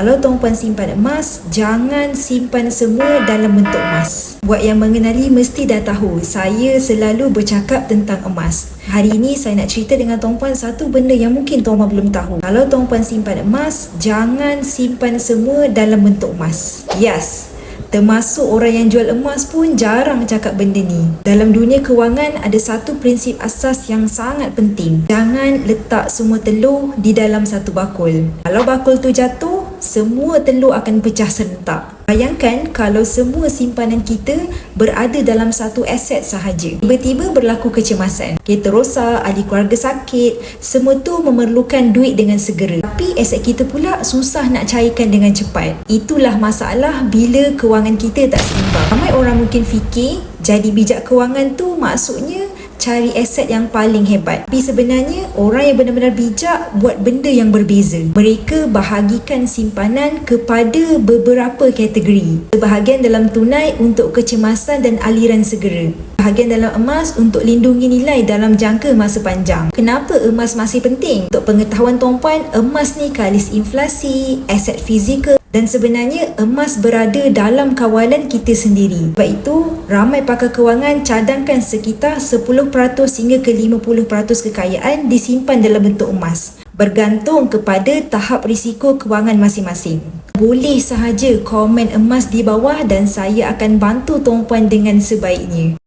Kalau tuan puan simpan emas, jangan simpan semua dalam bentuk emas. Buat yang mengenali mesti dah tahu, saya selalu bercakap tentang emas. Hari ini saya nak cerita dengan tuan puan satu benda yang mungkin tuan puan belum tahu. Kalau tuan puan simpan emas, jangan simpan semua dalam bentuk emas. Yes, termasuk orang yang jual emas pun jarang cakap benda ni. Dalam dunia kewangan ada satu prinsip asas yang sangat penting. Jangan letak semua telur di dalam satu bakul. Kalau bakul tu jatuh, semua telur akan pecah serentak. Bayangkan kalau semua simpanan kita berada dalam satu aset sahaja. Tiba-tiba berlaku kecemasan, kereta rosak, ahli keluarga sakit, semua tu memerlukan duit dengan segera. Tapi aset kita pula susah nak cairkan dengan cepat. Itulah masalah bila kewangan kita tak seimbang. Ramai orang mungkin fikir jadi bijak kewangan tu maksudnya cari aset yang paling hebat. Tapi sebenarnya orang yang benar-benar bijak buat benda yang berbeza. Mereka bahagikan simpanan kepada beberapa kategori. Sebahagian dalam tunai untuk kecemasan dan aliran segera. Bahagian dalam emas untuk lindungi nilai dalam jangka masa panjang. Kenapa emas masih penting? Untuk pengetahuan tuan puan, emas ni kalis inflasi, aset fizikal, dan sebenarnya emas berada dalam kawalan kita sendiri. Sebab itu, ramai pakar kewangan cadangkan sekitar 10% hingga ke 50% kekayaan disimpan dalam bentuk emas. Bergantung kepada tahap risiko kewangan masing-masing. Boleh sahaja komen emas di bawah dan saya akan bantu tuan puan dengan sebaiknya.